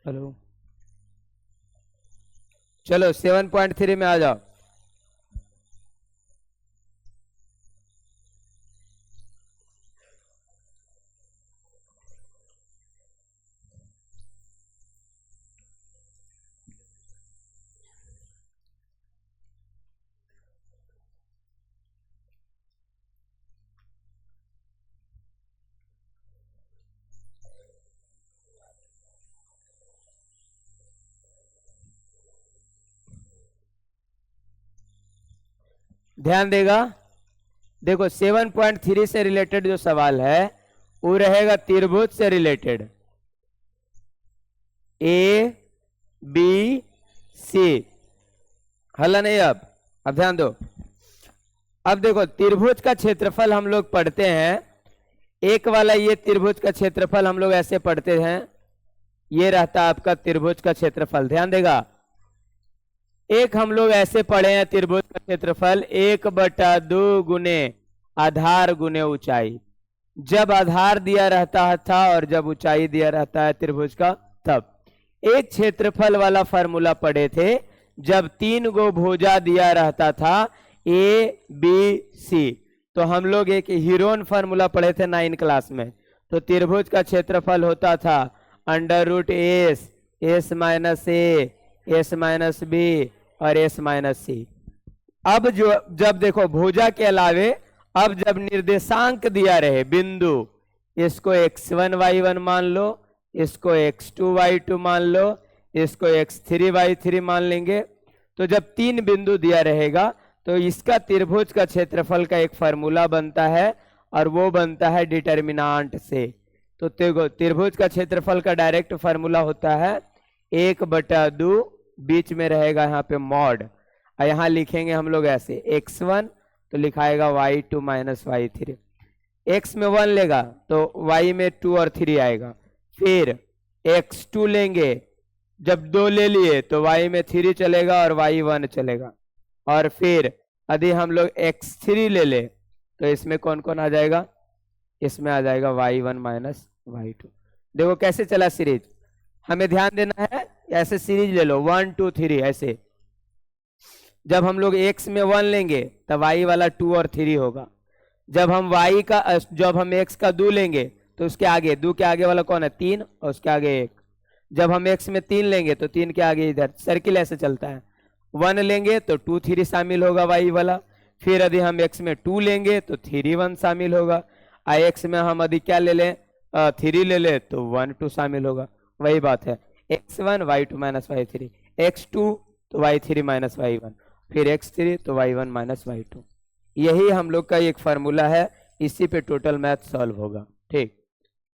Hello, चलो 7.3 में आ जाओ। ध्यान देगा, देखो 7.3 से रिलेटेड जो सवाल है वो रहेगा त्रिभुज से रिलेटेड, ए बी सी। हल नहीं? अब ध्यान दो। अब देखो त्रिभुज का क्षेत्रफल हम लोग पढ़ते हैं, एक वाला ये त्रिभुज का क्षेत्रफल हम लोग ऐसे पढ़ते हैं, ये रहता आपका त्रिभुज का क्षेत्रफल। ध्यान देगा, एक हम लोग ऐसे पढ़े हैं त्रिभुज का क्षेत्रफल 1/2 गुने आधार गुने ऊंचाई। जब आधार दिया रहता था और जब ऊंचाई दिया रहता है त्रिभुज का, तब एक क्षेत्रफल वाला फॉर्मूला पढ़े थे जब 3 गो भुजा दिया रहता था ए बी सी। तो हम लोग एक हीरोन फॉर्मूला पढ़े थे 9 क्लास में। तो त्रिभुज का क्षेत्रफल होता था √S, S-A, S-B और S-C। अब जब देखो भुजा के अलावे अब जब निर्देशांक दिया रहे बिंदु, इसको x1 y1 मान लो, इसको x2 y2 मान लो, इसको x3 y3 मान लेंगे। तो जब 3 बिंदु दिया रहेगा तो इसका त्रिभुज का क्षेत्रफल का एक फार्मूला बनता है और वो बनता है डिटर्मिनांट से। तो त्रिभुज का क्षेत्रफल का डायरेक्ट फार्मूला होता है 1/2, बीच में रहेगा यहाँ पे मॉड, और यहाँ लिखेंगे हम लोग ऐसे x1 तो लिखाएगा y2 माइनस y3। x में 1 लेगा तो y में 2 और 3 आएगा। फिर x2 लेंगे, जब 2 ले लिए तो y में 3 चलेगा और y 1 चलेगा। और फिर यदि हम लोग x3 ले ले तो इसमें कौन कौन आ जाएगा, इसमें आ जाएगा y1 माइनस y2। देखो कैसे चला सीरीज, हमें ध्यान देना है। ऐसे सीरीज ले लो 1 2 3 ऐसे। जब हम लोग x में 1 लेंगे तब y वाला 2 और 3 होगा। जब हम x का 2 लेंगे तो उसके आगे 2 के आगे वाला कौन है 3 और उसके आगे 1। जब हम x में 3 लेंगे तो 3 के आगे इधर सर्किल ऐसे चलता है। 1 लेंगे तो 2 3 शामिल होगा y वाला। फिर यदि हम x में 2 लेंगे तो 3 1 शामिल होगा। x में हम यदि क्या ले लें 3 ले ले तो 1 2 शामिल होगा। वही बात है x1 y2 minus y3, x2 तो y3 माइनस y1, फिर x3 तो y1 माइनस y2। यही हम लोग का एक फार्मूला है, इसी पे टोटल मैथ सॉल्व होगा। ठीक,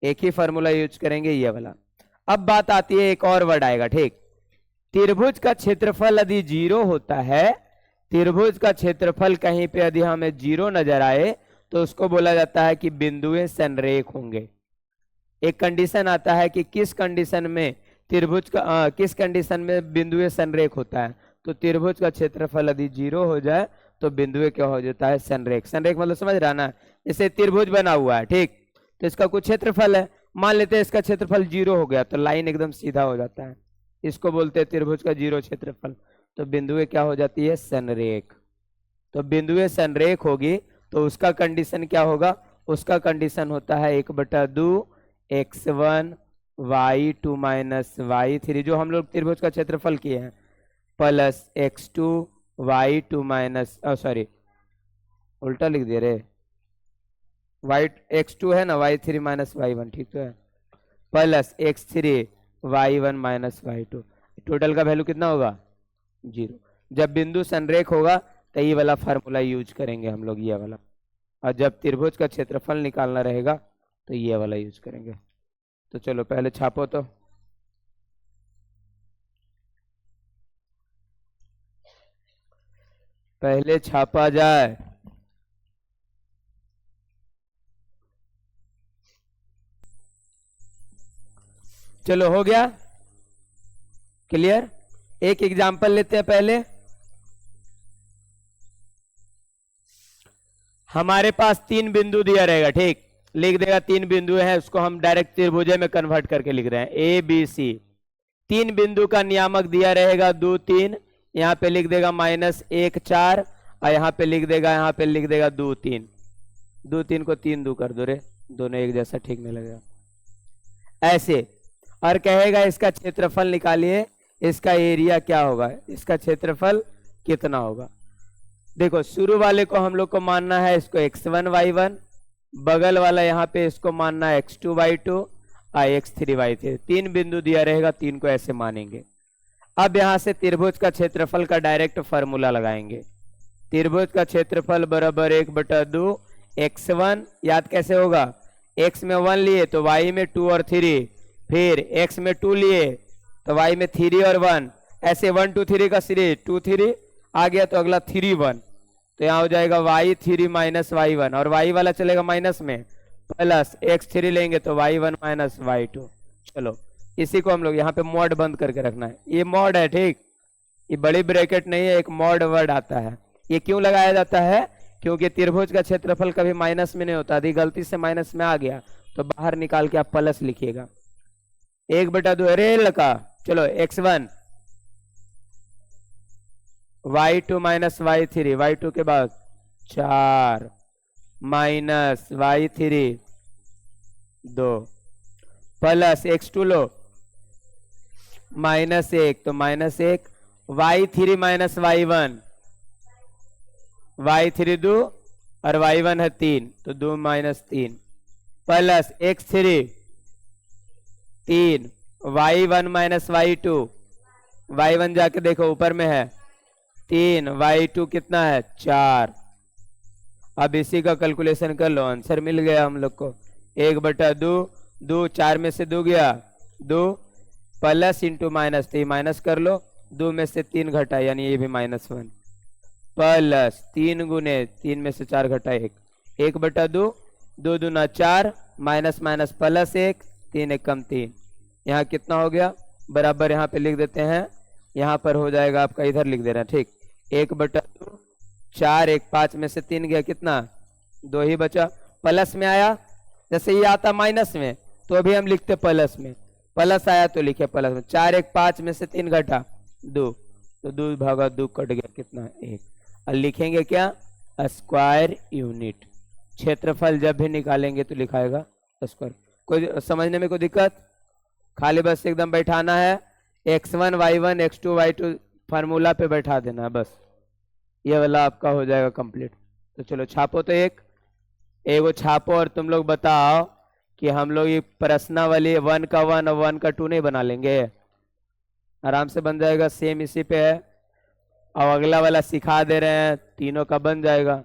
एक ही फार्मूला यूज करेंगे ये वाला। अब बात आती है, एक और वर्ड आएगा। ठीक, त्रिभुज का क्षेत्रफल यदि 0 होता है, त्रिभुज का क्षेत्रफल कहीं पे यदि हमें 0 नजर आए तो उसको बोला जाता है कि बिंदुएं संरेख होंगे। एक कंडीशन आता है कि किस कंडीशन में त्रिभुज का किस कंडीशन में बिंदुएं संरेख होता है। तो त्रिभुज का क्षेत्रफल यदि 0 हो जाए तो बिंदुएं क्या हो जाता है संरेख। संरेख मतलब समझ रहा ना, जैसे त्रिभुज बना हुआ है, ठीक, तो इसका कुछ क्षेत्रफल है, मान लेते हैं इसका क्षेत्रफल 0 हो गया तो लाइन एकदम सीधा हो जाता है, इसको बोलते हैं त्रिभुज का 0 क्षेत्रफल। तो बिंदुएं क्या हो जाती है संरेख। तो बिंदुएं संरेख होगी तो उसका कंडीशन क्या होगा, उसका कंडीशन होता है 1/2 x1 y2 माइनस y3 जो हम लोग त्रिभुज का क्षेत्रफल किए हैं, plus x2 y2 minus sorry उल्टा लिख दे रहे, x2 है ना y3 माइनस y1, ठीक तो है, plus x3 y1 minus y2। Total का वैल्यू कितना होगा 0। जब बिंदु संरेख होगा तो ये वाला फार्मूला यूज करेंगे हम लोग, ये वाला। और जब त्रिभुज का क्षेत्रफल निकालना रहेगा तो ये वाला यूज करेंगे। तो चलो पहले छापो, तो पहले छापा जाए। चलो हो गया क्लियर। एक एग्जांपल लेते हैं पहले। हमारे पास 3 बिंदु दिया रहेगा, ठीक, लिख देगा 3 बिंदु है, उसको हम डायरेक्ट त्रिभुज में कन्वर्ट करके लिख रहे हैं ए बी सी। तीन बिंदु का नियामक दिया रहेगा 2 3, यहाँ पे लिख देगा -1 4, और यहाँ पे लिख देगा 2 3। 2 3 को 3 2 कर दो रे, दोनों एक जैसा ठीक नहीं लगेगा ऐसे। और कहेगा इसका क्षेत्रफल निकालिए, इसका एरिया क्या होगा, इसका क्षेत्रफल कितना होगा। देखो शुरू वाले को हम लोग को मानना है इसको x1 y1, बगल वाला यहाँ पे इसको मानना है x2 y2 और x3 y3। तीन बिंदु दिया रहेगा, तीन को ऐसे मानेंगे। अब यहाँ से त्रिभुज का क्षेत्रफल का डायरेक्ट फार्मूला लगाएंगे। त्रिभुज का क्षेत्रफल बराबर 1/2 x1, याद कैसे होगा, x में 1 लिए तो y में 2 और 3, फिर x में 2 लिए तो y में 3 और 1, ऐसे 1 2 3 का सीरीज 2 3 आ गया तो अगला 3 1, तो यहाँ हो जाएगा y3 माइनस y1, और y वाला चलेगा माइनस में, प्लस x3 लेंगे तो y1 माइनस y2। चलो इसी को हम लोग यहाँ पे मॉड बंद करके रखना है, ये मॉड है ठीक, ये बड़ी ब्रैकेट नहीं है, एक मॉड वर्ड आता है। ये क्यों लगाया जाता है, क्योंकि त्रिभुज का क्षेत्रफल कभी माइनस में नहीं होता, यदि गलती से माइनस में आ गया तो बाहर निकाल के आप प्लस लिखिएगा। 1/2 अरे लड़का, चलो x1 y2 minus y3, y2 के बाद 4 माइनस y3 2, प्लस x2 लो -1 तो -1, y3 माइनस y1, y3 2 और y1 है 3 तो 2 minus 3, plus x3 3, y1 minus y2, y1 जाके देखो ऊपर में है 3, y2 कितना है 4। अब इसी का कैलकुलेशन कर लो, आंसर मिल गया हम लोग को 1/2, 2 4 में से 2 गया 2, प्लस इंटू माइनस, तो माइनस कर लो, 2 में से 3 घटा यानी ये भी -1, प्लस 3 गुने 3 में से 4 घटा 1, 1/2, 2 दूना 4, माइनस माइनस प्लस 1, 3 1 कम 3, यहाँ कितना हो गया बराबर, यहाँ पे लिख देते हैं, यहाँ पर हो जाएगा आपका, इधर लिख दे रहे हैं ठीक, 1/2, 4 1 5 में से 3 गया कितना 2 ही बचा, प्लस में आया, जैसे ये आता माइनस में तो अभी हम लिखते प्लस में, प्लस आया तो लिखे प्लस में, 4 1 5 में से 3 घटा 2, तो 2 भागा 2 कट गया कितना 1, और लिखेंगे क्या स्क्वायर यूनिट। क्षेत्रफल जब भी निकालेंगे तो लिखाएगा स्क्वायर। कोई समझने में कोई दिक्कत, खाली बस एकदम बैठाना है, x1 y1 x2 y2 formula पे बैठा देना है बस, ये वाला आपका हो जाएगा कंप्लीट। तो चलो छापो, तो एगो छापो और तुम लोग बताओ कि हम लोग ये प्रश्नावली 1 का 1 और 1 का 2 नहीं बना लेंगे, आराम से बन जाएगा, सेम इसी पे है, और अगला वाला सिखा दे रहे हैं, तीनों का बन जाएगा।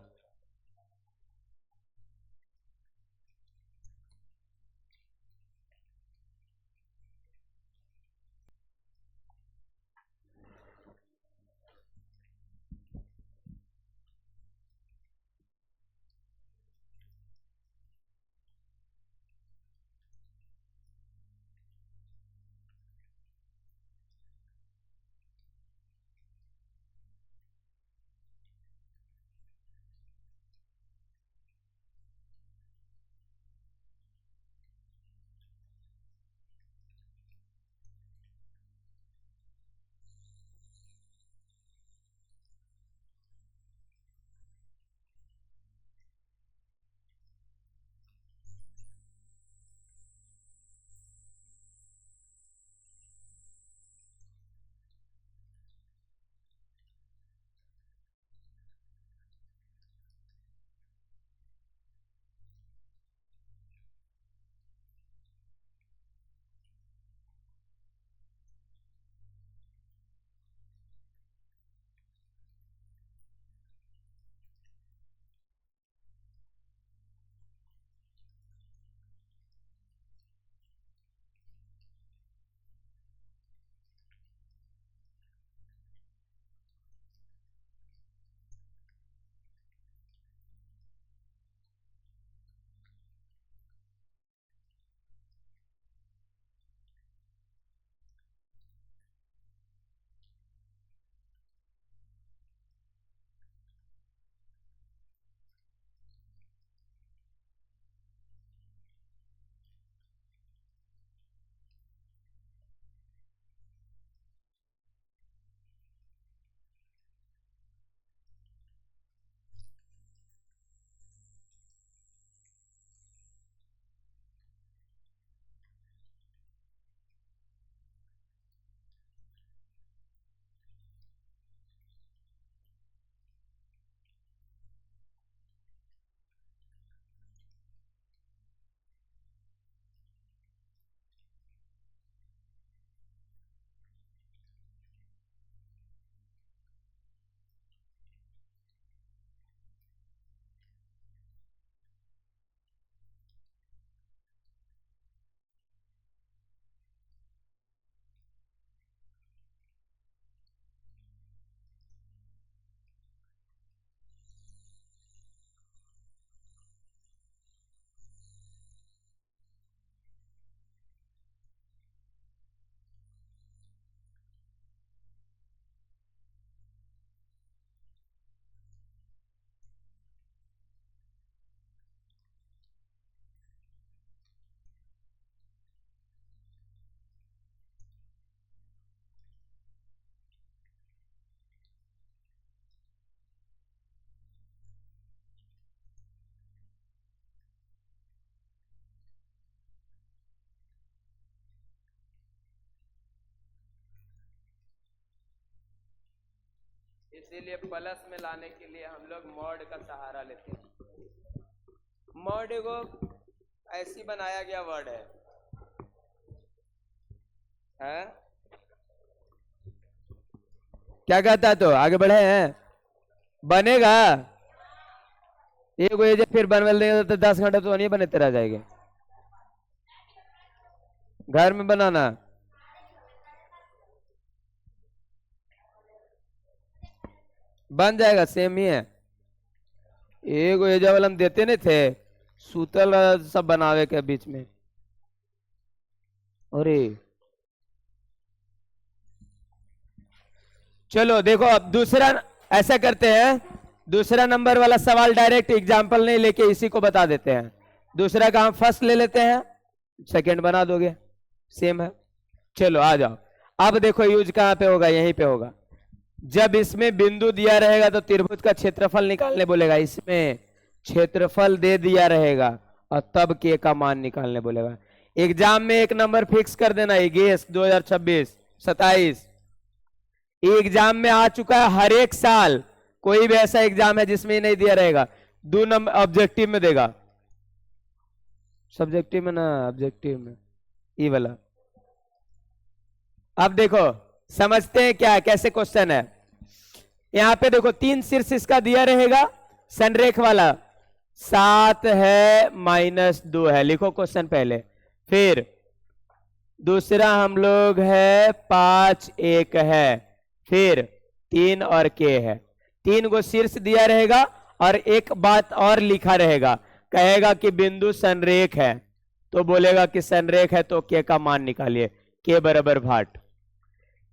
इसीलिए प्लस में लाने के लिए हम लोग मॉड का सहारा लेते हैं। मॉड को ऐसी बनाया गया वर्ड है? क्या कहता है? तो आगे बढ़े हैं, बनेगा एक वजह फिर बनवा देंगे तो 10 घंटे तो नहीं बने रह जाएंगे। घर में बनाना बन जाएगा, सेम ही है। एक एजा वाला हम देते नहीं थे, सूतल सब बनावे के बीच में। अरे चलो देखो, अब दूसरा ऐसा करते हैं, दूसरा नंबर वाला सवाल डायरेक्ट एग्जाम्पल नहीं लेके इसी को बता देते हैं। दूसरा का हम फर्स्ट ले लेते हैं, सेकंड बना दोगे, सेम है। चलो आ जाओ। अब देखो यूज कहां पे होगा, यहीं पे होगा। जब इसमें बिंदु दिया रहेगा तो त्रिभुज का क्षेत्रफल निकालने बोलेगा। इसमें क्षेत्रफल दे दिया रहेगा और तब के का मान निकालने बोलेगा। एग्जाम में एक नंबर फिक्स कर देना, गेस 2026 27 एग्जाम में आ चुका है। हर एक साल कोई भी ऐसा एग्जाम है जिसमें नहीं दिया रहेगा, 2 नंबर ऑब्जेक्टिव में देगा, सब्जेक्टिव में ना, ऑब्जेक्टिव में ये वाला। अब देखो समझते हैं क्या कैसे क्वेश्चन है। यहां पे देखो 3 शीर्ष इसका दिया रहेगा, संरेख वाला 7 है -2 है, लिखो क्वेश्चन पहले। फिर दूसरा हम लोग है 5 1 है, फिर 3 और के है। 3 को शीर्ष दिया रहेगा और एक बात और लिखा रहेगा, कहेगा कि बिंदु संरेख है तो बोलेगा कि संरेख है तो के का मान निकालिए, के बराबर भाट।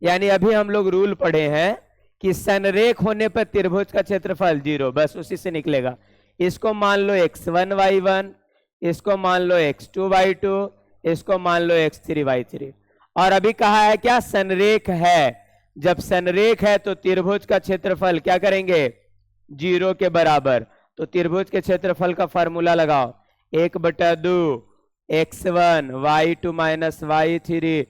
यानी अभी हम लोग रूल पढ़े हैं कि संरेख होने पर त्रिभुज का क्षेत्रफल 0, बस उसी से निकलेगा। इसको मान लो x1 y1, इसको मान लो x2 y2, इसको मान लो x3 y3। और अभी कहा है क्या, संरेख है। जब संरेख है तो त्रिभुज का क्षेत्रफल क्या करेंगे, 0 के बराबर। तो त्रिभुज के क्षेत्रफल का फार्मूला लगाओ, 1/2 x1 y2 minus y3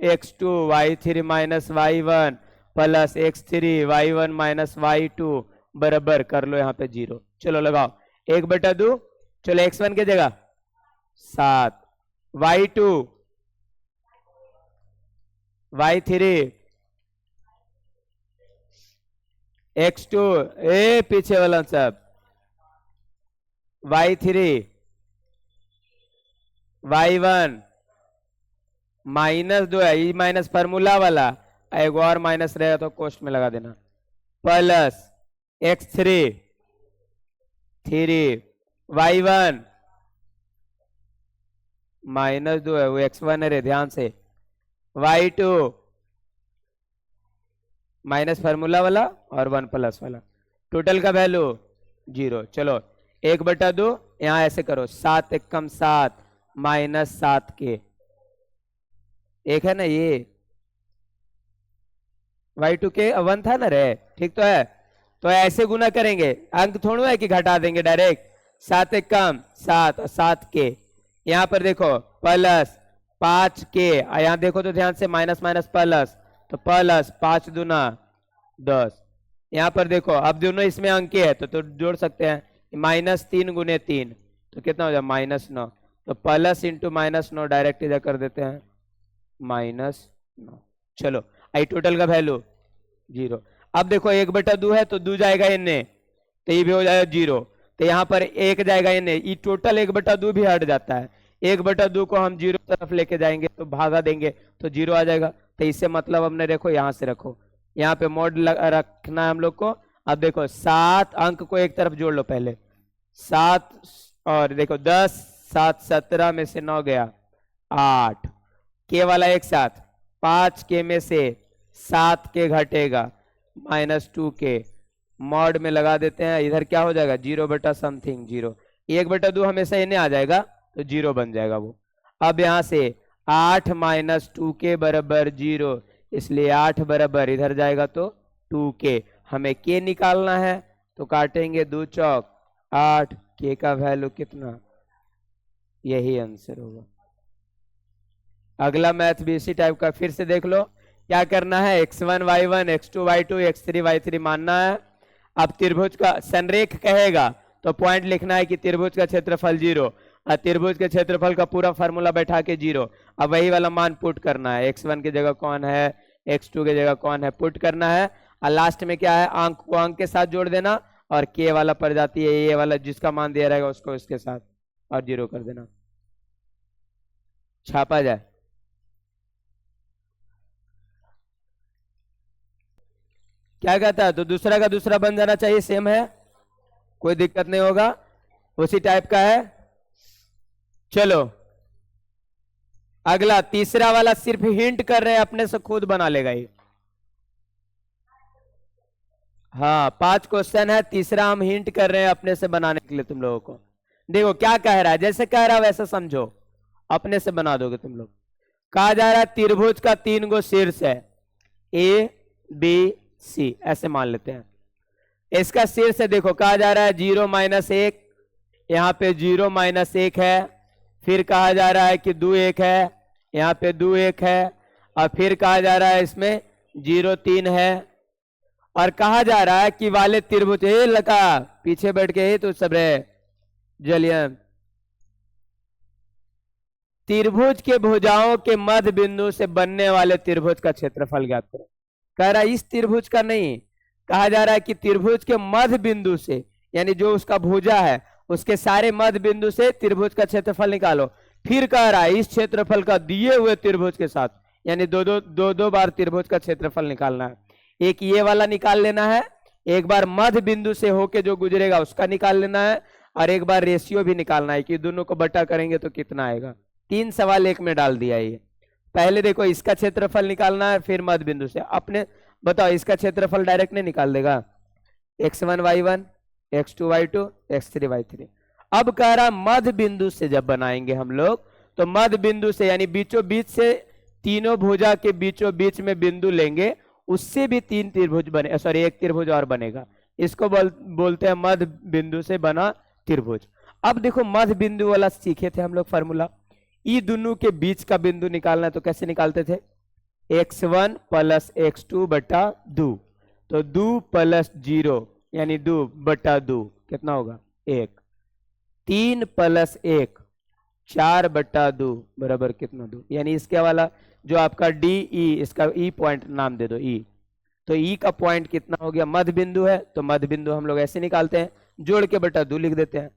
x2 y3 minus y1 plus x3 y1 minus y2 बराबर कर लो यहाँ पे 0। चलो लगाओ 1/2, चलो x1 की जगह 7, y2 y3 x2 पीछे वाला सब y3 y1 -2 है, ये माइनस फार्मूला वाला, एक और माइनस रहेगा तो कोष्ट में लगा देना, प्लस x3 3 y1 -2 है, वो x1 है रे, ध्यान से, y2 माइनस फार्मूला वाला और 1 प्लस वाला, टोटल का वैल्यू 0। चलो 1/2 यहां ऐसे करो, 7 1 कम 7 -7 के एक है ना, ये y2 के 1 था ना रे, ठीक तो है। तो ऐसे गुना करेंगे, अंक थोड़ा है कि घटा देंगे डायरेक्ट, 7 1 कम 7 और 7 के, यहां पर देखो प्लस 5 के, यहां देखो तो ध्यान से माइनस माइनस प्लस, तो प्लस 5 दूना 10। यहां पर देखो अब दोनों इसमें अंक है तो जोड़ सकते हैं, -3 गुने 3 तो कितना हो जाए -9, तो प्लस इंटू -9 डायरेक्ट इधर कर देते हैं -9। चलो आई टोटल का वैल्यू 0। अब देखो 1/2 है तो 2 जाएगा इनने, तो ये भी हो जाएगा 0, तो यहाँ पर 1 जाएगा इनने, ये टोटल 1/2 भी हट जाता है। 1/2 को हम 0 तरफ लेके जाएंगे तो भागा देंगे तो 0 आ जाएगा। तो इससे मतलब हमने देखो यहाँ से रखो, यहाँ पे मोड रखना है हम लोग को। अब देखो 7 अंक को एक तरफ जोड़ लो पहले, 7 और देखो 10 7 17 में से 9 गया 8, के वाला एक साथ 5 के में से 7 के घटेगा -2 के, मॉड में लगा देते हैं, इधर क्या हो जाएगा 0 बटा समथिंग 0, 1/2 हमेशा इन्हें आ जाएगा तो 0 बन जाएगा वो। अब यहाँ से 8 -2 के बराबर 0, इसलिए 8 बराबर इधर जाएगा तो 2 के, हमें के निकालना है तो काटेंगे 2 चौक 8, के का वैल्यू कितना, यही आंसर होगा। अगला मैथ भी इसी टाइप का, फिर से देख लो, क्या करना है, x1 y1 x2 y2 x3 y3 मानना है। अब त्रिभुज का संरेख कहेगा तो पॉइंट लिखना है कि त्रिभुज का क्षेत्रफल 0 और त्रिभुज के क्षेत्रफल का पूरा फार्मूला बैठा के 0। अब वही वाला मान पुट करना है, x1 की जगह कौन है, x2 की जगह कौन है, पुट करना है। और लास्ट में क्या है, अंक को अंक के साथ जोड़ देना और के वाला प्रजाति है ये वाला जिसका मान दिया रहेगा उसको इसके साथ और 0 कर देना, छापा जाए। क्या कहता है, तो दूसरा का दूसरा बन जाना चाहिए, सेम है, कोई दिक्कत नहीं होगा, उसी टाइप का है। चलो अगला तीसरा वाला सिर्फ हिंट कर रहे हैं, अपने से खुद बना लेगा ये। हाँ 5 क्वेश्चन है, तीसरा हम हिंट कर रहे हैं अपने से बनाने के लिए तुम लोगों को। देखो क्या कह रहा है, जैसे कह रहा है वैसे समझो, अपने से बना दोगे तुम लोग। कहा जा रहा है त्रिभुज का 3 गो शीर्ष है, ए बी सी, ऐसे मान लेते हैं। इसका शीर्ष है, देखो कहा जा रहा है 0 -1, यहाँ पे 0 -1 है, फिर कहा जा रहा है कि 2 1 है, यहाँ पे 2 1 है, और फिर कहा जा रहा है इसमें 0 3 है, और कहा जा रहा है कि वाले त्रिभुज लगा पीछे बैठ के ही तो सब रहे जलियन, त्रिभुज के भुजाओं के मध्य बिंदु से बनने वाले त्रिभुज का क्षेत्रफल ज्ञात करो। कह रहा है इस त्रिभुज का नहीं, कहा जा रहा है कि त्रिभुज के मध्य बिंदु से, यानी जो उसका भुजा है उसके सारे मध्य बिंदु से त्रिभुज का क्षेत्रफल निकालो। फिर कह रहा है इस क्षेत्रफल का दिए हुए त्रिभुज के साथ, यानी दो बार त्रिभुज का क्षेत्रफल निकालना है। एक ये वाला निकाल लेना है, एक बार मध्य बिंदु से होके जो गुजरेगा उसका निकाल लेना है, और एक बार रेशियो भी निकालना है कि दोनों को बटा करेंगे तो कितना आएगा। 3 सवाल एक में डाल दिया ये। पहले देखो इसका क्षेत्रफल निकालना है, फिर मध्य बिंदु से अपने बताओ, इसका क्षेत्रफल डायरेक्ट नहीं निकाल देगा, x1 y1 x2 y2 x3 y3। अब कह रहा मध्य बिंदु से जब बनाएंगे हम लोग, तो मध्य बिंदु से यानी बीचों बीच से, तीनों भुजा के बीचों बीच में बिंदु लेंगे, उससे भी 3 त्रिभुज बने, सॉरी 1 त्रिभुज और बनेगा। इसको बोलते हैं मध्य बिंदु से बना त्रिभुज। अब देखो मध्य बिंदु वाला सीखे थे हम लोग फार्मूला, ई दोनों के बीच का बिंदु निकालना है तो कैसे निकालते थे, x1 + x2 बटा 2, तो 2 + 0 यानी 2 बटा 2 कितना होगा 1, 3 + 1 4 बटा 2 बराबर कितना 2, यानी इसके वाला जो आपका डी ई, इसका ई पॉइंट नाम दे दो ई, तो ई का पॉइंट कितना हो गया, मध्य बिंदु है, तो मध्य बिंदु हम लोग ऐसे निकालते हैं, जोड़ के बटा 2 लिख देते हैं।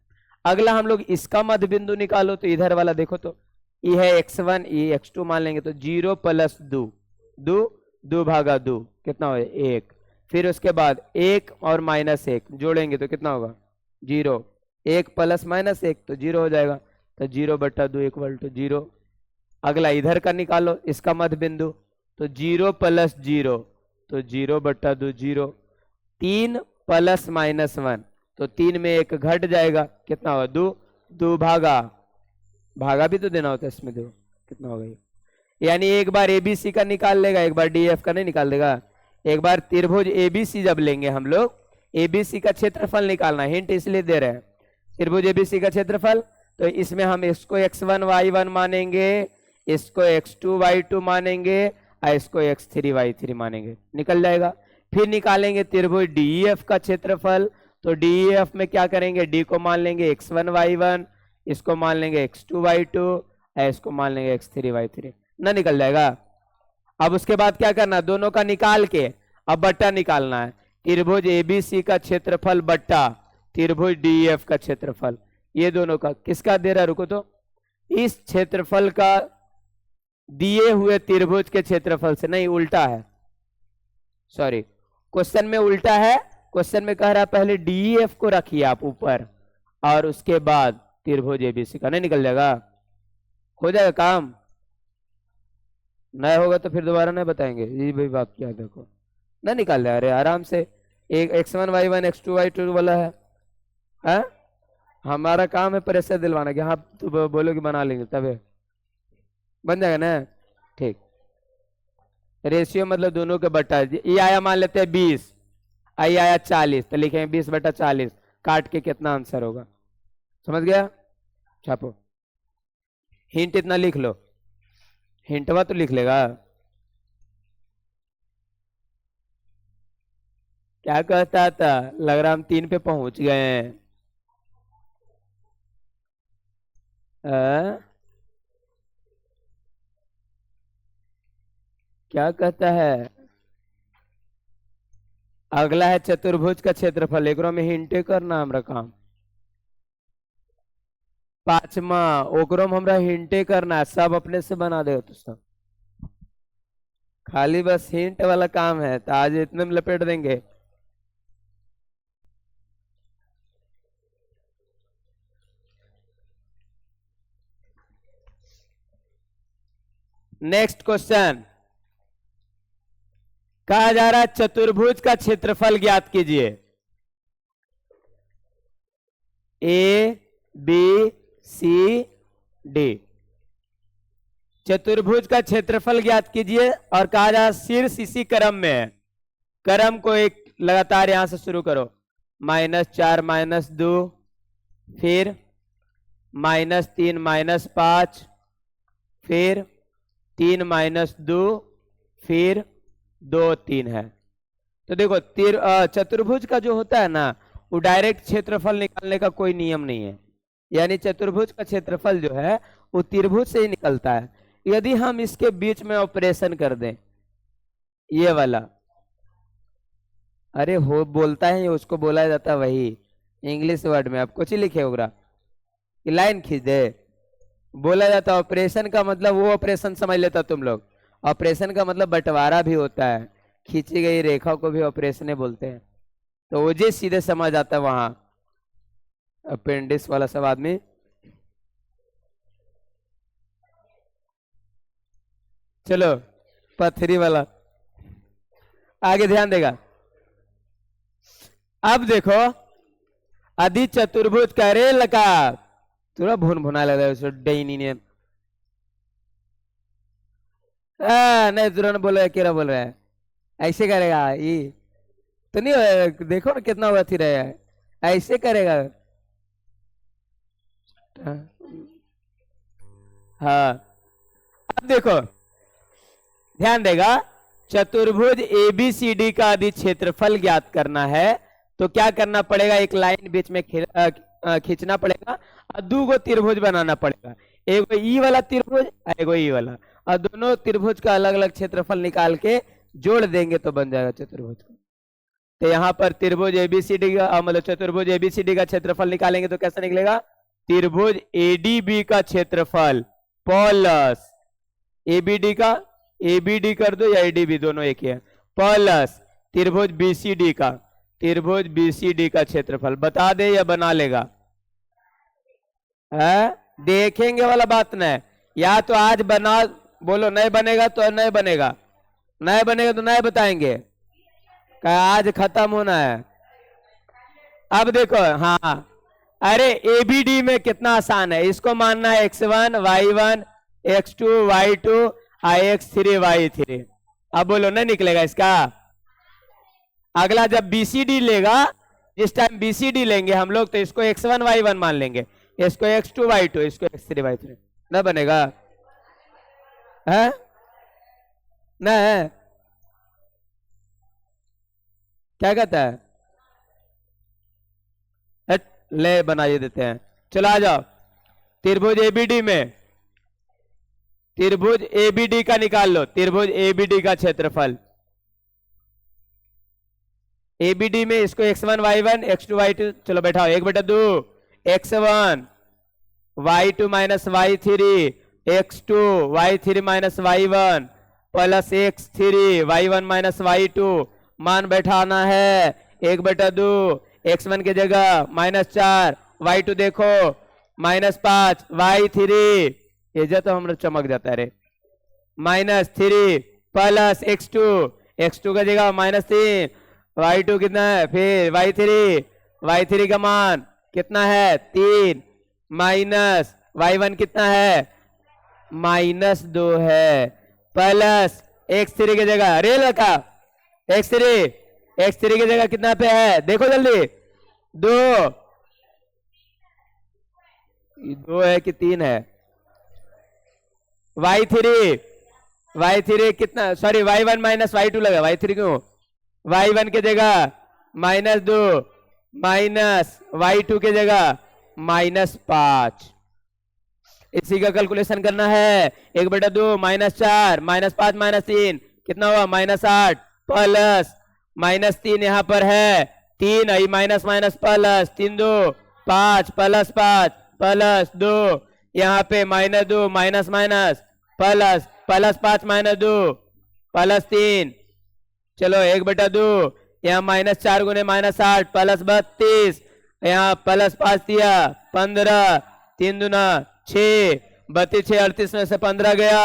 अगला हम लोग इसका मध्य बिंदु निकालो, तो इधर वाला देखो तो ये है x1 ये x2 मान लेंगे, तो 0 + 2 2 2 भागा 2 कितना हो 1, फिर उसके बाद 1 और -1 जोड़ेंगे तो कितना होगा 0, 1 + -1 तो 0 हो जाएगा, तो 0 बटा 2 = 0। अगला इधर का निकालो, इसका मध्य बिंदु, तो 0 + 0 तो 0 बटा 2 0, 3 + -1 तो 3 में 1 घट जाएगा, कितना होगा 2 2 भागा भी तो देना होता है इसमें, देखो कितना होगा ये, यानी एक बार एबीसी का निकाल लेगा, एक बार डीएफ का नहीं निकाल देगा। एक बार त्रिभुज एबीसी जब लेंगे हम लोग, एबीसी का क्षेत्रफल निकालना, हिंट इसलिए दे रहे हैं, त्रिभुज एबीसी का क्षेत्रफल, तो इसमें हम इसको x1 y1 मानेंगे, इसको x2 y2 मानेंगे, और इसको x3 y3 मानेंगे, निकल जाएगा। फिर निकालेंगे त्रिभुज डीईएफ का क्षेत्रफल, तो डीईएफ में क्या करेंगे, डी को मान लेंगे x1 y1, इसको मान लेंगे x2 y2, इसको मान लेंगे x3 y3, ना निकल जाएगा। अब उसके बाद क्या करना, दोनों का निकाल के अब बट्टा निकालना है, त्रिभुज एबीसी का क्षेत्रफल बट्टा त्रिभुज डीएफ का क्षेत्रफल, ये दोनों का किसका दे रहा, रुको तो, इस क्षेत्रफल का दिए हुए त्रिभुज के क्षेत्रफल से, नहीं उल्टा है, सॉरी क्वेश्चन में उल्टा है, क्वेश्चन में कह रहा है पहले डीएफ को रखिए आप ऊपर और उसके बाद त्रिभुज एबीसी का, नहीं निकल जाएगा, हो जाएगा काम, नहीं होगा तो फिर दोबारा नहीं बताएंगे, ये भी बात क्या देखो ना निकाल रहे, अरे आराम से, एक x1 y1 x2 y2 वाला है? हमारा काम है प्रेशर दिलवाना कि हाँ तो बोलोगे बना लेंगे तब बन जाएगा ना, ठीक। रेशियो मतलब दोनों के बटा, ये आया मान लेते हैं 20, आई आया 40, तो लिखेंगे 20 बटा 40, काट के कितना आंसर होगा, समझ गया, छापो, हिंट इतना लिख लो, हिंटवा तो लिख लेगा, क्या कहता था? लग रहा हम 3 पे पहुंच गए हैं। अ? क्या कहता है? अगला है चतुर्भुज का क्षेत्रफल, एकरो में हिंटे करना हमरा काम। 5वां ओकरो में हमरा हिंटे करना है, सब अपने से बना दे तो सब, खाली बस हिंट वाला काम है, तो आज इतने में लपेट देंगे। नेक्स्ट क्वेश्चन, कहा जा रहा है चतुर्भुज का क्षेत्रफल ज्ञात कीजिए। ए बी सी डी, चतुर्भुज का क्षेत्रफल ज्ञात कीजिए, और कहा जा रहा शीर्ष इसी क्रम में है। क्रम को एक लगातार यहां से शुरू करो, -4 -2, फिर -3 -5, फिर 3 -2, फिर 2 3 है। तो देखो चतुर्भुज का जो होता है ना, वो डायरेक्ट क्षेत्रफल निकालने का कोई नियम नहीं है। यानी चतुर्भुज का क्षेत्रफल जो है वो त्रिभुज से ही निकलता है। यदि हम इसके बीच में ऑपरेशन कर दें, ये वाला, अरे हो बोलता है उसको बोला जाता है वही इंग्लिश वर्ड में, आप कुछ ही लिखे होगा, लाइन खींच दे, बोला जाता है ऑपरेशन का मतलब वो ऑपरेशन समझ लेता तुम लोग। ऑपरेशन का मतलब बंटवारा भी होता है, खींची गई रेखा को भी ऑपरेशन बोलते हैं। तो वो जी सीधे समझ आता है वहां, अपेंडिक्स वाला सब आदमी। चलो पथरी वाला आगे ध्यान देगा। अब देखो अधि चतुर्भुज का रे लगा, थोड़ा भुन भुना लग रहा है डैनी ने। नहीं तुरंत बोल रहा है, क्या बोल रहा है, ऐसे करेगा ये तो नहीं होगा। देखो ना कितना अथी रहा है, ऐसे करेगा। हाँ अब देखो ध्यान देगा, चतुर्भुज एबीसीडी का अधि क्षेत्रफल ज्ञात करना है, तो क्या करना पड़ेगा, एक लाइन बीच में खींचना पड़ेगा और 2 गो त्रिभुज बनाना पड़ेगा। एगो ई वाला त्रिभुज, एगो ई वाला, और दोनों त्रिभुज का अलग अलग क्षेत्रफल निकाल के जोड़ देंगे तो बन जाएगा चतुर्भुज। तो यहाँ पर त्रिभुज एबीसीडी का मतलब चतुर्भुज एबीसीडी का क्षेत्रफल निकालेंगे तो कैसा निकलेगा, त्रिभुज एडीबी का क्षेत्रफल प्लस एबीडी का, एबीडी कर दो या एडीबी दोनों एक ही है, प्लस त्रिभुज बीसीडी का, त्रिभुज बीसीडी का क्षेत्रफल। बता दे या बना लेगा? है देखेंगे वाला बात नहीं, या तो आज बना बोलो, नहीं बनेगा तो नहीं बनेगा, नहीं बनेगा तो नहीं बताएंगे, क्या आज खत्म होना है। अब देखो हाँ, अरे एबीडी में कितना आसान है, इसको मानना है x1 y1 x2 y2 x3 y3। अब बोलो नहीं निकलेगा इसका। अगला जब बीसीडी लेगा, जिस टाइम बीसीडी लेंगे हम लोग, तो इसको x1 y1 मान लेंगे, इसको x2 y2, इसको x3 y3, ना बनेगा है ना? है क्या कहता है, ले बनाइए देते हैं। चलो आ जाओ, त्रिभुज एबीडी में, त्रिभुज एबीडी का निकाल लो, त्रिभुज एबीडी का क्षेत्रफल। एबीडी में इसको x1 y1 x2 y2, चलो बैठाओ, 1/2 x1 y2 minus y3 x2 y3 minus y1 plus x3 y1 minus y2, मान बैठाना है 1/2, x1 की जगह -4, y2 देखो -5, y3 ये जो तो हम चमक जाता है रे, -3 प्लस x2, x2 का जगह -3, y2 कितना है, फिर y3 का मान कितना है 3, माइनस y1 कितना है -2 है, प्लस x3 की जगह, अरे लड़का x3 की जगह कितना पे है देखो जल्दी, 2 है कि 3 है, y3 कितना, सॉरी y1 माइनस y2 लगा, y3 क्यों, y1 की जगह -2 माइनस y2 की जगह -5। इसी का कैलकुलेशन करना है। 1/2 -4 -5 -3 कितना हुआ -8 प्लस -3 यहाँ पर है 3 i minus minus plus 3 2 5 plus 5 plus 2 यहाँ पे -2 minus minus plus plus 5 -2 plus 3। चलो 1/2 यहाँ -4 गुने -8 प्लस 32 यहाँ प्लस 5 दिया 15 3 दूना 6 32 6 38 में से 15 गया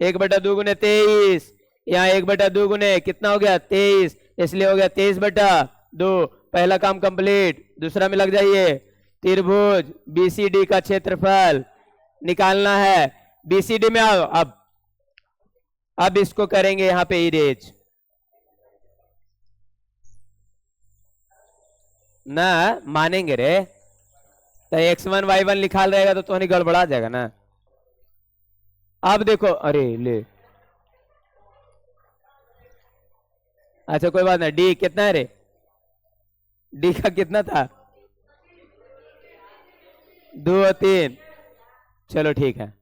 1/2 गुने 23 यहाँ 1/2 गुने कितना हो गया 23 इसलिए हो गया 23/2। पहला काम कंप्लीट। दूसरा में लग जाइए। त्रिभुज बीसीडी का क्षेत्रफल निकालना है। बीसीडी में आओ। अब इसको करेंगे यहाँ पे इरेज ना मानेंगे रे तो x1 y1 लिखा रहेगा तो नहीं गड़बड़ा जाएगा ना। अब देखो अरे ले अच्छा कोई बात नहीं। डी कितना है रे? डी का कितना था? 2 और 3। चलो ठीक है।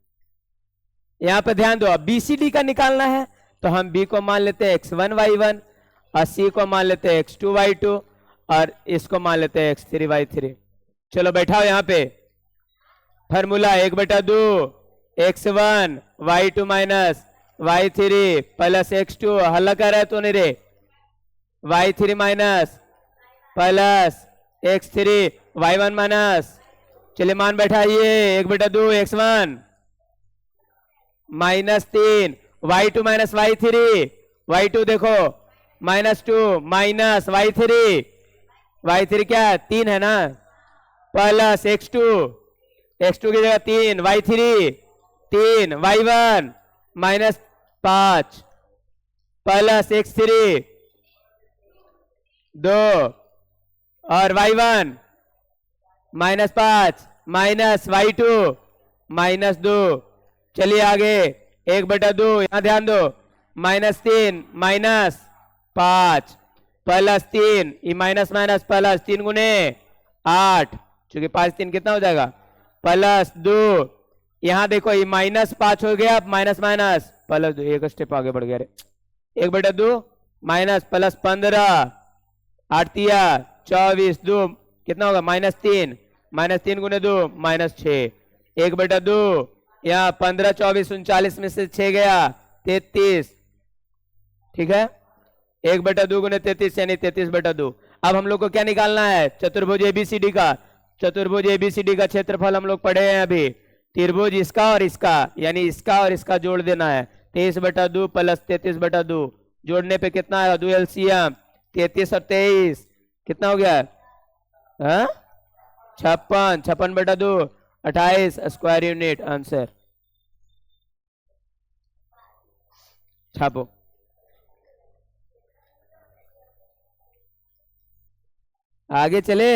यहां पे ध्यान दो। अब बीसीडी का निकालना है तो हम बी को मान लेते हैं x1 y1 और सी को मान लेते हैं x2 y2 और इसको मान लेते हैं x3 y3। चलो बैठाओ यहाँ पे। Formula 1/2 x1 y2 minus y3 plus x2 हल कर रहे तो नहीं रे y3 minus plus x3 y1 minus. चलिए मान बैठाइए 1/2 x1 -3 y2 minus y3 y2 देखो -2 माइनस y3 क्या है 3 है ना प्लस x2 की जगह 3 y3 y1 -5 प्लस x3 2 और y1 -5 माइनस y2 -2। चलिए आगे 1/2 यहां ध्यान दो -3 -5 प्लस 3 ये माइनस माइनस प्लस 3 गुने 8 क्योंकि 5 3 कितना हो जाएगा प्लस 2। यहां देखो ये -5 हो गया माइनस माइनस प्लस 2 एक स्टेप आगे बढ़ गया रे। 1/2 माइनस प्लस 15 8 24 2 कितना होगा -3 गुने 2 -6 1/2 यहाँ 15 24 39 में से 6 गया 33। ठीक है 1/2 गुने 33 यानी 33/2। अब हम लोग को क्या निकालना है चतुर्भुज एबीसीडी का। चतुर्भुज एबीसीडी का क्षेत्रफल हम लोग पढ़े हैं अभी। त्रिभुज इसका और इसका यानी इसका और इसका जोड़ देना है 23/2 प्लस 33/2 जोड़ने पे कितना है 2 एलसीएम 33 और 23 कितना हो गया 56 56/2 28 स्क्वायर यूनिट आंसर। छापो। आगे चले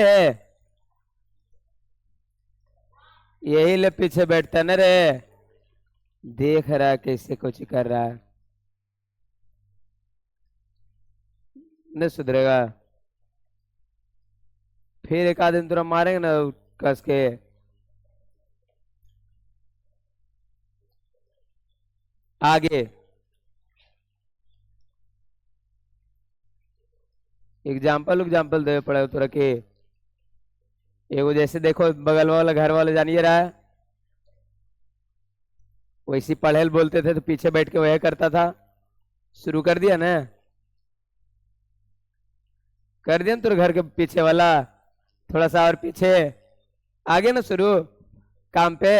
यही ले पीछे बैठता न रे देख रहा है कैसे कुछ कर रहा है नहीं सुधरेगा। फिर एक आदमी तुरंत मारेंगे ना कस के। आगे एग्जाम्पल दे पड़े तोरा के। एगो जैसे देखो बगल वाला घर वाले जानिए रहा है वैसे पढ़ेल बोलते थे तो पीछे बैठ के वह करता था। शुरू कर दिया ना तेरे घर के पीछे वाला थोड़ा सा और पीछे आगे ना शुरू काम पे।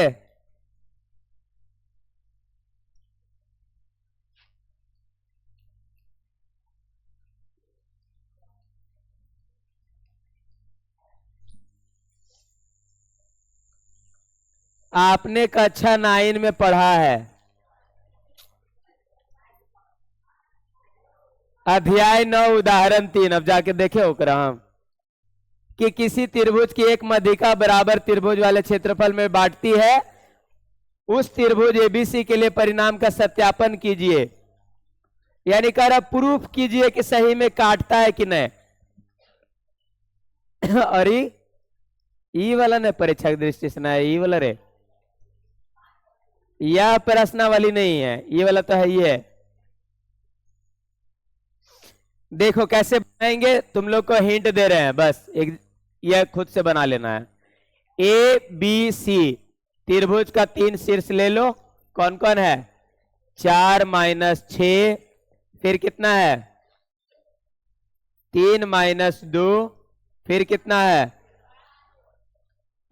आपने कक्षा 9 में पढ़ा है अध्याय 9 उदाहरण 3। अब जाके देखे ओकरा हम कि किसी त्रिभुज की एक माध्यिका बराबर त्रिभुज वाले क्षेत्रफल में बांटती है। उस त्रिभुज एबीसी के लिए परिणाम का सत्यापन कीजिए यानी कह रहा प्रूफ कीजिए कि सही में काटता है कि नहीं। और ई वाला ने परीक्षा की दृष्टि से ना है, ई वाला रे, यह प्रश्नावली नहीं है, ये वाला तो है, ये है। देखो कैसे बनाएंगे, तुम लोग को हिंट दे रहे हैं बस, एक यह खुद से बना लेना है। ए बी सी त्रिभुज का 3 शीर्ष ले लो, कौन कौन है, 4 - 6, फिर कितना है 3 - 2, फिर कितना है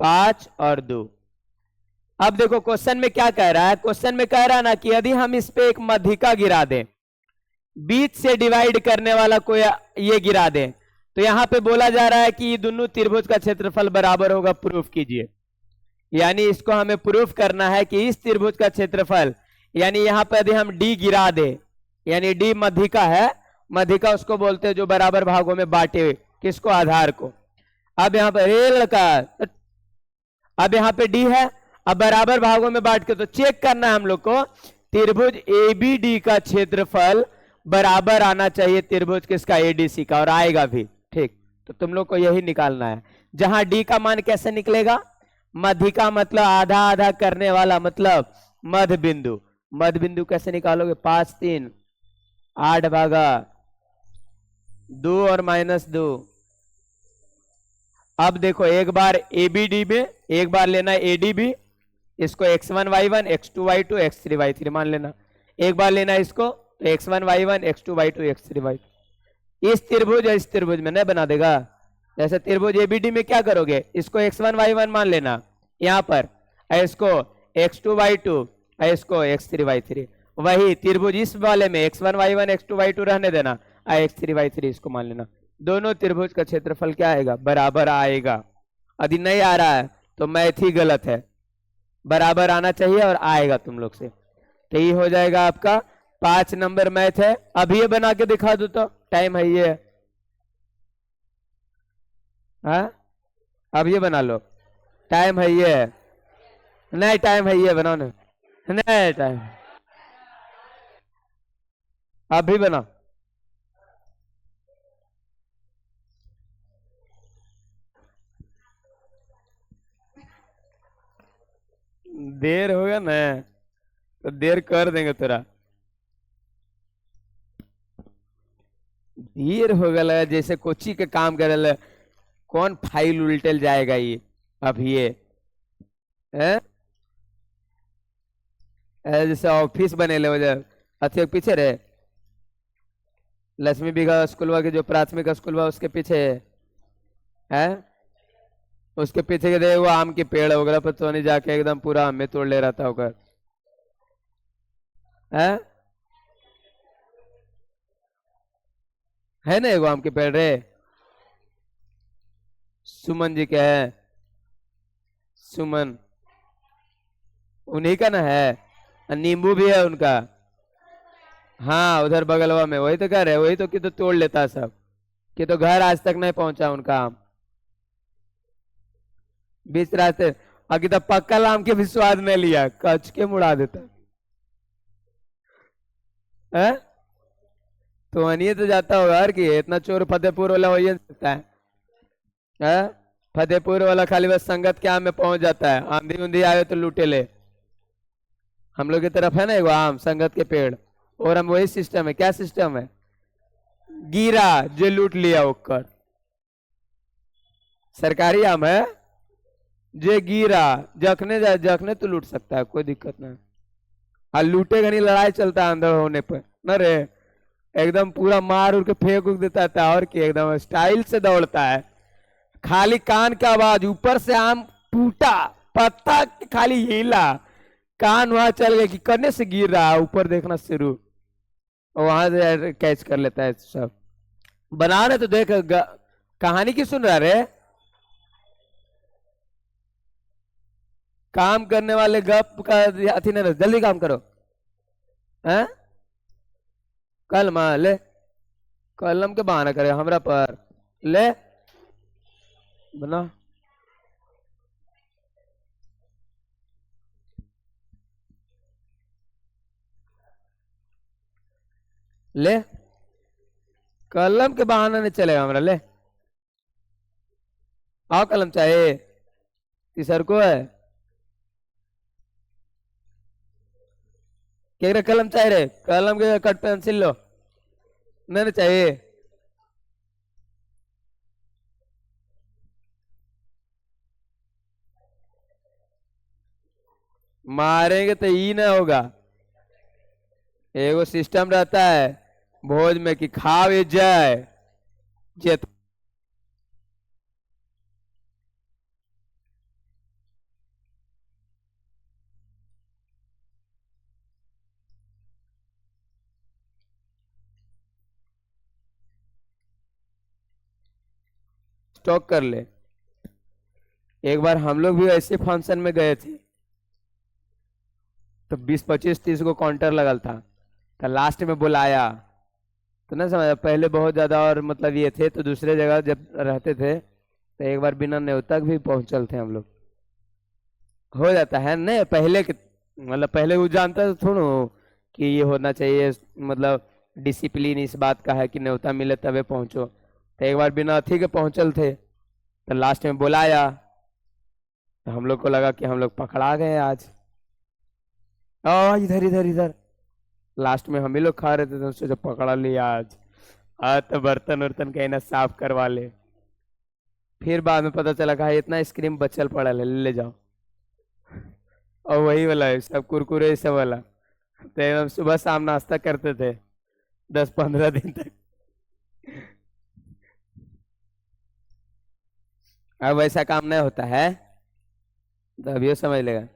5 और 2। अब देखो क्वेश्चन में क्या कह रहा है, क्वेश्चन में कह रहा है ना कि यदि हम इस पे एक मध्यिका गिरा दें, बीच से डिवाइड करने वाला कोई ये गिरा दें, तो यहां पे बोला जा रहा है कि ये दोनों त्रिभुज का क्षेत्रफल बराबर होगा, प्रूफ कीजिए। यानी इसको हमें प्रूफ करना है कि इस त्रिभुज का क्षेत्रफल, यानी यहां पर यदि हम डी गिरा दे, यानी डी मध्यिका है, मध्यिका उसको बोलते हैं जो बराबर भागों में बांटे, किसको, आधार को। अब यहां पर लड़का, अब यहां पे डी है, अब बराबर भागों में बांट के तो चेक करना है हम लोग को, त्रिभुज एबीडी का क्षेत्रफल बराबर आना चाहिए त्रिभुज किसका, एडीसी का, और आएगा भी, ठीक। तो तुम लोग को यही निकालना है। जहां डी का मान कैसे निकलेगा, मध्यिका मतलब आधा आधा करने वाला, मतलब मध्य बिंदु। मध्य बिंदु कैसे निकालोगे, 5 3 8 भागा 2 और -2। अब देखो एक बार एबीडी में एक बार लेना एडीबी, इसको x1 y1 x2 y2 x3 y3 मान लेना। एक बार लेना इसको तो x1 y1 x2 y2 x3 y2। इस त्रिभुज में नहीं बना देगा, जैसे त्रिभुज एबीडी में क्या करोगे, इसको x1 y1 मान लेना यहां पर, इसको x2 y2, इसको x3 y3। वही त्रिभुज इस वाले में x1 y1 x2 y2 रहने देना, x3 y3 इसको मान लेना। दोनों त्रिभुज का क्षेत्रफल क्या आएगा, बराबर आएगा। यदि नहीं आ रहा है तो मैथ ही गलत है, बराबर आना चाहिए और आएगा तुम लोग से। तो ये हो जाएगा आपका 5 नंबर मैथ है। अभी ये बना के दिखा दो तो, टाइम है ये, हाँ अब ये बना लो, टाइम है ये, नहीं टाइम है ये, बनाओ ना, नहीं टाइम, अभी बनाओ। देर होगा ना तो देर कर देंगे तेरा, देर हो गया जैसे कोची के काम करे, कौन फाइल उल्टेल जाएगा ये, अब ये है जैसे ऑफिस बने ले वजह अथी पीछे रहे, लक्ष्मी बिघा स्कूलवा के जो प्राथमिक स्कूल हुआ उसके पीछे है, उसके पीछे के देखो आम के पेड़ वगैरह पर तो नहीं, जाके एकदम पूरा आम में तोड़ ले रहा था होकर है ना, एगो आम के पेड़ रे, सुमन जी के है, सुमन उन्हीं का ना है, नींबू भी है उनका, हाँ उधर बगलवा में, वही तो कह रहे, वही तो कि तो तोड़ लेता सब, कि तो घर आज तक नहीं पहुंचा उनका आम, बीच रास्ते। अभी तो पक्का आम के भी स्वाद नहीं लिया, कच के मुड़ा देता है। तो अनिए तो जाता होगा यार कि इतना चोर फतेहपुर वाला हो ही नहीं सकता है? फतेहपुर वाला खाली बस संगत के आम में पहुंच जाता है, आंधी उंधी आए तो लूटे ले। हम लोग की तरफ है ना एगो आम संगत के पेड़, और हम वही सिस्टम है, क्या सिस्टम है, गिरा जो लूट लिया ओकर, सरकारी आम है, जे गिरा जखने तो लूट सकता है, कोई दिक्कत नहीं। हाँ लूटेगा नहीं, लड़ाई चलता है अंदर होने पर न रे, एकदम पूरा मार उड़ के फेंक उक देता था, और क्या एकदम स्टाइल से दौड़ता है, खाली कान का आवाज, ऊपर से आम टूटा, पत्ता खाली हिला, कान वहां चल गया कि करने से गिर रहा, ऊपर देखना शुरू, और वहां से कैच कर लेता है सब। बना रहे तो देख कहानी की सुन रहा रे, काम करने वाले गप का अथी नहीं, जल्दी काम करो हैं, कलम ले, कलम के बहाना करे हमरा पर, ले बना, ले कलम के बहाना नहीं चलेगा हमरा, ले आओ कलम चाहिए, तीसर को है क्या कलम चाहिए रे, कलम के कट पेंसिल लो, नहीं चाहिए। मारेंगे तो ई ना होगा, एगो सिस्टम रहता है भोज में कि खाओ जाए जेत। स्टॉक कर ले। एक बार हम लोग भी ऐसे फंक्शन में गए थे, तो 20 25 30 को काउंटर लगल था, तो लास्ट में बुलाया, तो ना समझ, पहले बहुत ज्यादा और मतलब ये थे, तो दूसरे जगह जब रहते थे तो एक बार बिना न्योता भी पहुंचल थे हम लोग। हो जाता है नहीं, पहले के मतलब पहले वो जानता था थोड़ा कि ये होना चाहिए, मतलब डिसिप्लिन इस बात का है कि न्योता मिले तबे पहुंचो। तो एक बार बिना अथी के पहुंचल थे, तो लास्ट में बुलाया, तो हम लोग को लगा कि हम लोग पकड़ा गए आज। इधर इधर इधर, लास्ट में हम ही लोग खा रहे थे, तो उससे जब पकड़ा लिया आज, तो बर्तन वर्तन कहीं ना साफ करवा ले। फिर बाद में पता चला कि इतना आइसक्रीम बचल पड़ा है, ले जाओ। और वही वाला है सब, कुरकुरे ये सब वाला, तो एकदम सुबह शाम नाश्ता करते थे 10 15 दिन तक। अब वैसा काम नहीं होता है, तो अभी समझ लेगा।